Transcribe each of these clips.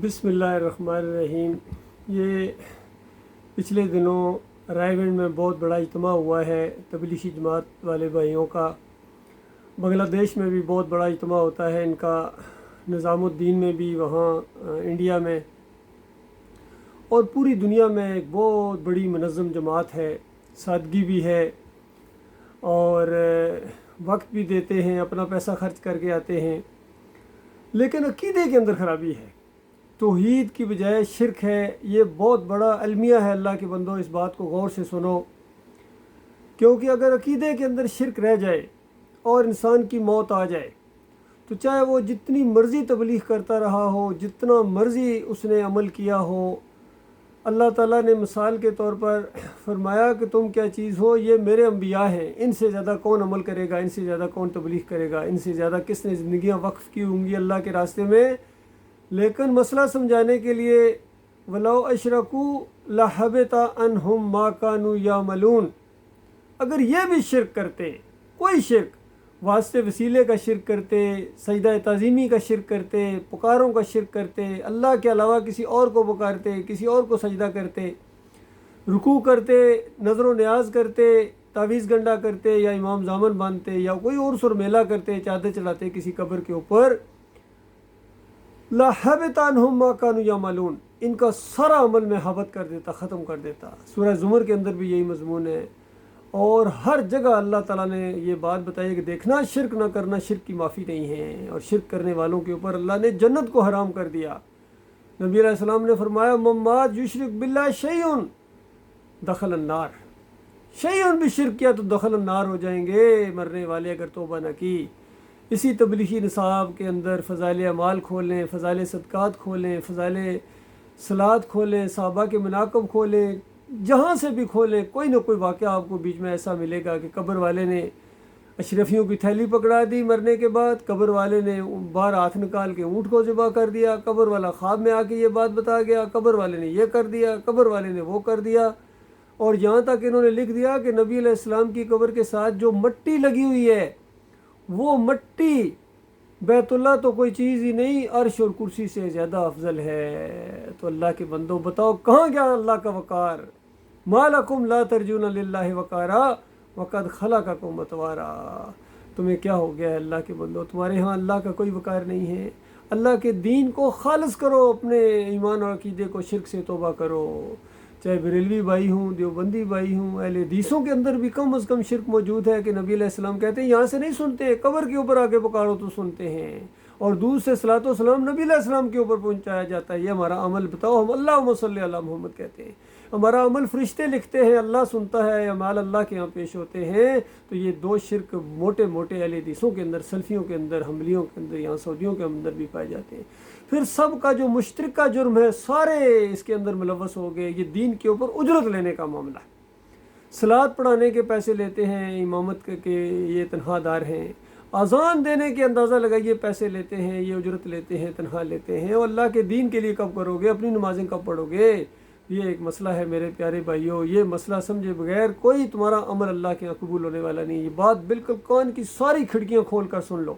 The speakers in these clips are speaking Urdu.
بسم اللہ الرحمن الرحیم۔ یہ پچھلے دنوں رائے گنج میں بہت بڑا اجتماع ہوا ہے تبلیغی جماعت والے بھائیوں کا۔ بنگلہ دیش میں بھی بہت بڑا اجتماع ہوتا ہے ان کا، نظام الدین میں بھی، وہاں انڈیا میں، اور پوری دنیا میں ایک بہت بڑی منظم جماعت ہے۔ سادگی بھی ہے اور وقت بھی دیتے ہیں، اپنا پیسہ خرچ کر کے آتے ہیں، لیکن عقیدے کے اندر خرابی ہے، توحید کی بجائے شرک ہے۔ یہ بہت بڑا المیہ ہے، اللہ کے بندو اس بات کو غور سے سنو، کیونکہ اگر عقیدے کے اندر شرک رہ جائے اور انسان کی موت آ جائے تو چاہے وہ جتنی مرضی تبلیغ کرتا رہا ہو، جتنا مرضی اس نے عمل کیا ہو، اللہ تعالیٰ نے مثال کے طور پر فرمایا کہ تم کیا چیز ہو، یہ میرے انبیاء ہیں، ان سے زیادہ کون عمل کرے گا، ان سے زیادہ کون تبلیغ کرے گا، ان سے زیادہ کس نے زندگیاں وقف کی ہوں گی اللہ کے راستے میں۔ لیکن مسئلہ سمجھانے کے لیے وَلَوْ أَشْرَكُوا لَحَبِطَ عَنْهُمْ مَا كَانُوا يَعْمَلُونَ، اگر یہ بھی شرک کرتے، کوئی شرک، واسطے وسیلے کا شرک کرتے، سجدہ تعظیمی کا شرک کرتے، پکاروں کا شرک کرتے، اللہ کے علاوہ کسی اور کو پکارتے، کسی اور کو سجدہ کرتے، رکوع کرتے، نظر و نیاز کرتے، تعویذ گنڈا کرتے، یا امام زامن باندھتے، یا کوئی اور سر میلہ کرتے، چادر چلاتے کسی قبر کے اوپر، لَحَبِطَ عَنْهُمْ مَا كَانُوا يَعْمَلُونَ، ان کا سارا عمل میں حبط کر دیتا، ختم کر دیتا۔ سورہ زمر کے اندر بھی یہی مضمون ہے، اور ہر جگہ اللہ تعالیٰ نے یہ بات بتائی کہ دیکھنا، شرک نہ کرنا، شرک کی معافی نہیں ہے، اور شرک کرنے والوں کے اوپر اللہ نے جنت کو حرام کر دیا۔ نبی علیہ السلام نے فرمایا مَن مَات یشرک باللہ شیئن دخل النار، شیئن بھی شرک کیا تو دخل النار ہو جائیں گے مرنے والے اگر توبہ نہ کی۔ اسی تبلیغی نصاب کے اندر فضائل اعمال کھولیں، فضائل صدقات کھولیں، فضائل صلات کھولیں، صحابہ کے مناقب کھولیں، جہاں سے بھی کھولیں، کوئی نہ کوئی واقعہ آپ کو بیچ میں ایسا ملے گا کہ قبر والے نے اشرفیوں کی تھیلی پکڑا دی مرنے کے بعد، قبر والے نے باہر ہاتھ نکال کے اونٹ کو ذبح کر دیا، قبر والا خواب میں آ کے یہ بات بتا گیا، قبر والے نے یہ کر دیا، قبر والے نے وہ کر دیا، اور یہاں تک انہوں نے لکھ دیا کہ نبی علیہ السلام کی قبر کے ساتھ جو مٹی لگی ہوئی ہے، وہ مٹی بیت اللہ تو کوئی چیز ہی نہیں، عرش اور کرسی سے زیادہ افضل ہے۔ تو اللہ کے بندوں بتاؤ کہاں گیا اللہ کا وقار؟ مَا لَكُمْ لَا تَرْجُونَ لِلَّهِ وَقَارًا وَقَدْ خَلَقَكُمْ أَطْوَارًا، تمہیں کیا ہو گیا ہے اللہ کے بندوں؟ تمہارے ہاں اللہ کا کوئی وقار نہیں ہے۔ اللہ کے دین کو خالص کرو، اپنے ایمان اور عقیدے کو شرک سے توبہ کرو، چاہے بریلوی بھائی ہوں، دیوبندی بھائی ہوں، اہل حدیثوں کے اندر بھی کم از کم شرک موجود ہے کہ نبی علیہ السلام کہتے ہیں یہاں سے نہیں سنتے، قبر کے اوپر آ کے پکارو تو سنتے ہیں، اور دور سے صلاۃ و سلام نبی علیہ السلام کے اوپر پہنچایا جاتا ہے۔ یہ ہمارا عمل بتاؤ، ہم اللہم صلی علی محمد کہتے ہیں، ہمارا عمل فرشتے لکھتے ہیں، اللہ سنتا ہے، اعمال اللہ کے یہاں پیش ہوتے ہیں۔ تو یہ دو شرک موٹے موٹے اہل حدیثوں کے اندر، سلفیوں کے اندر، حنبلیوں کے اندر، یہاں سعودیوں کے اندر بھی پائے جاتے ہیں۔ پھر سب کا جو مشترکہ جرم ہے، سارے اس کے اندر ملوث ہو گئے، یہ دین کے اوپر اجرت لینے کا معاملہ ہے۔ صلات پڑھانے کے پیسے لیتے ہیں، امامت کے یہ تنخواہ دار ہیں، اذان دینے کے اندازہ لگائیے پیسے لیتے ہیں، یہ اجرت لیتے ہیں، تنخواہ لیتے ہیں، اور اللہ کے دین کے لیے کب کرو گے؟ اپنی نمازیں کب پڑھو گے؟ یہ ایک مسئلہ ہے میرے پیارے بھائیوں، یہ مسئلہ سمجھے بغیر کوئی تمہارا عمل اللہ کے یہاں قبول ہونے والا نہیں۔ یہ بات بالکل کان کی ساری کھڑکیاں کھول کر سن لو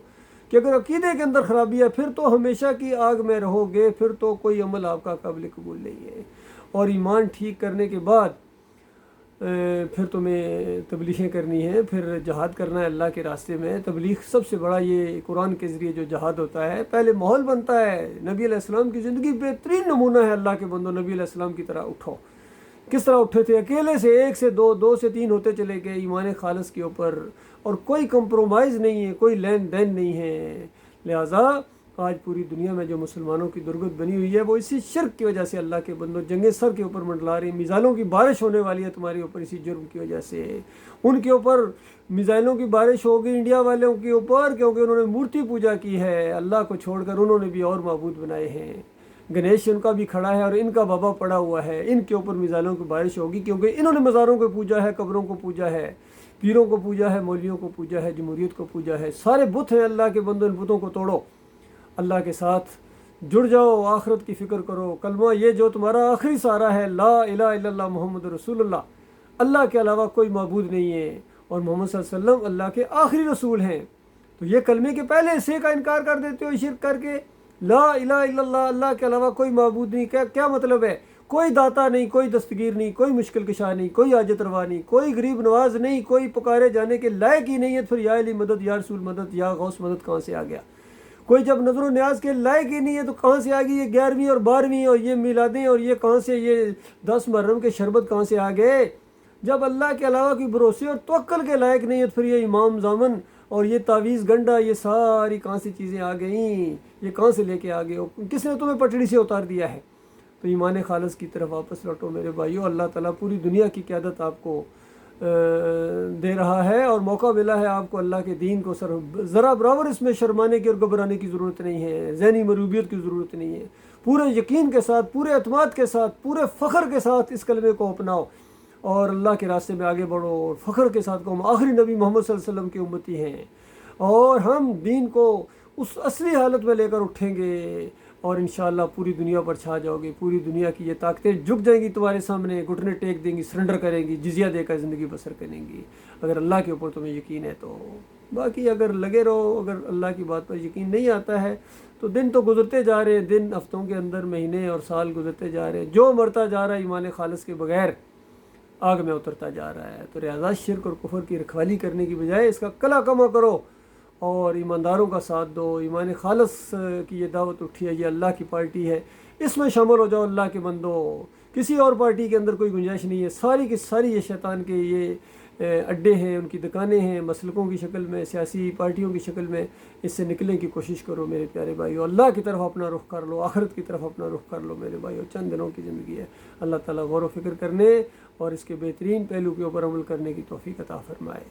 کہ اگر عقیدے کے اندر خرابی ہے پھر تو ہمیشہ کی آگ میں رہو گے، پھر تو کوئی عمل آپ کا قابل قبول نہیں ہے۔ اور ایمان ٹھیک کرنے کے بعد پھر تمہیں تبلیغیں کرنی ہے، پھر جہاد کرنا ہے اللہ کے راستے میں۔ تبلیغ سب سے بڑا یہ قرآن کے ذریعے جو جہاد ہوتا ہے، پہلے ماحول بنتا ہے۔ نبی علیہ السلام کی زندگی بہترین نمونہ ہے اللہ کے بندوں، نبی علیہ السلام کی طرح اٹھو۔ کس طرح اٹھے تھے؟ اکیلے سے، ایک سے دو، دو سے تین ہوتے چلے گئے ایمان خالص کے اوپر، اور کوئی کمپرومائز نہیں ہے، کوئی لین دین نہیں ہے۔ لہٰذا آج پوری دنیا میں جو مسلمانوں کی درگت بنی ہوئی ہے وہ اسی شرک کی وجہ سے اللہ کے بندوں جنگیں سر کے اوپر منڈلا رہی، میزائلوں کی بارش ہونے والی ہے تمہارے اوپر اسی جرم کی وجہ سے۔ ان کے اوپر میزائلوں کی بارش ہوگی انڈیا والوں کے اوپر، کیونکہ انہوں نے مورتی پوجا کی ہے، اللہ کو چھوڑ کر انہوں نے بھی اور معبود بنائے ہیں۔ گنیش ان کا بھی کھڑا ہے اور ان کا بابا پڑا ہوا ہے، ان کے اوپر میزائلوں کی بارش ہوگی کیونکہ انہوں نے مزاروں کو پوجا ہے، قبروں کو پوجا ہے، پیروں کو پوجا ہے، مولویوں کو پوجا ہے، جمہوریت کو پوجا ہے۔ سارے بت ہیں اللہ کے بندوں، ان بتوں کو توڑو، اللہ کے ساتھ جڑ جاؤ، آخرت کی فکر کرو۔ کلمہ یہ جو تمہارا آخری سہارا ہے، لا الہ الا اللہ محمد رسول اللہ، اللہ کے علاوہ کوئی معبود نہیں ہے، اور محمد صلی اللہ علیہ وسلم اللہ کے آخری رسول ہیں۔ تو یہ کلمے کے پہلے حصے کا انکار کر دیتے ہو شرک کر کے، لا الہ الا اللہ، اللہ کے علاوہ کوئی معبود نہیں۔ کیا مطلب ہے؟ کوئی داتا نہیں، کوئی دستگیر نہیں، کوئی مشکل کشا نہیں، کوئی حاجت روا نہیں، کوئی غریب نواز نہیں، کوئی پکارے جانے کے لائق ہی نہیں ہے، پھر یا علی مدد، یا رسول مدد، یا غوث مدد کہاں سے آ گیا؟ کوئی جب نظر و نیاز کے لائق ہی نہیں ہے تو کہاں سے آ گئی یہ 11ویں اور 12ویں اور یہ میلادیں، اور یہ کہاں سے یہ 10 محرم کے شربت کہاں سے آ گئے؟ جب اللہ کے علاوہ کی بھروسے اور توکل کے لائق نہیں ہے تو پھر یہ امام زامن اور یہ تعویذ گنڈا، یہ ساری کہاں سے چیزیں آ گئیں؟ یہ کہاں سے لے کے آ گئے ہو؟ کس نے تمہیں پٹڑی سے اتار دیا ہے؟ تو ایمان خالص کی طرف واپس لوٹو میرے بھائیو۔ اللہ تعالیٰ پوری دنیا کی قیادت آپ کو دے رہا ہے اور موقع ملا ہے آپ کو اللہ کے دین کو ذرا برابر اس میں شرمانے کی اور گھبرانے کی ضرورت نہیں ہے، ذہنی مروبیت کی ضرورت نہیں ہے۔ پورے یقین کے ساتھ، پورے اعتماد کے ساتھ، پورے فخر کے ساتھ اس کلمے کو اپناؤ اور اللہ کے راستے میں آگے بڑھو، اور فخر کے ساتھ کہو ہم آخری نبی محمد صلی اللہ علیہ وسلم کی امتی ہیں، اور ہم دین کو اس اصلی حالت میں لے کر اٹھیں گے، اور انشاءاللہ پوری دنیا پر چھا جاؤ گے۔ پوری دنیا کی یہ طاقتیں جھک جائیں گی تمہارے سامنے، گھٹنے ٹیک دیں گی، سرنڈر کریں گی، جزیہ دے کر زندگی بسر کریں گی، اگر اللہ کے اوپر تمہیں یقین ہے تو۔ باقی اگر لگے رہو، اگر اللہ کی بات پر یقین نہیں آتا ہے تو دن تو گزرتے جا رہے ہیں، دن ہفتوں کے اندر مہینے اور سال گزرتے جا رہے ہیں، جو مرتا جا رہا ہے ایمان خالص کے بغیر آگ میں اترتا جا رہا ہے۔ تو لہذا شرک اور کفر کی رکھوالی کرنے کی بجائے اس کا کلا کما کرو اور ایمانداروں کا ساتھ دو۔ ایمان خالص کی یہ دعوت اٹھی ہے، یہ اللہ کی پارٹی ہے، اس میں شامل ہو جاؤ اللہ کے بندو۔ کسی اور پارٹی کے اندر کوئی گنجائش نہیں ہے، ساری کی ساری یہ شیطان کے یہ اڈے ہیں، ان کی دکانیں ہیں، مسلکوں کی شکل میں، سیاسی پارٹیوں کی شکل میں۔ اس سے نکلنے کی کوشش کرو میرے پیارے بھائیو، اللہ کی طرف اپنا رخ کر لو، آخرت کی طرف اپنا رخ کر لو میرے بھائیو۔ چند دنوں کی زندگی ہے، اللہ تعالیٰ غور و فکر کرنے اور اس کے بہترین پہلو کے اوپر عمل کرنے کی توفیق عطا فرمائے۔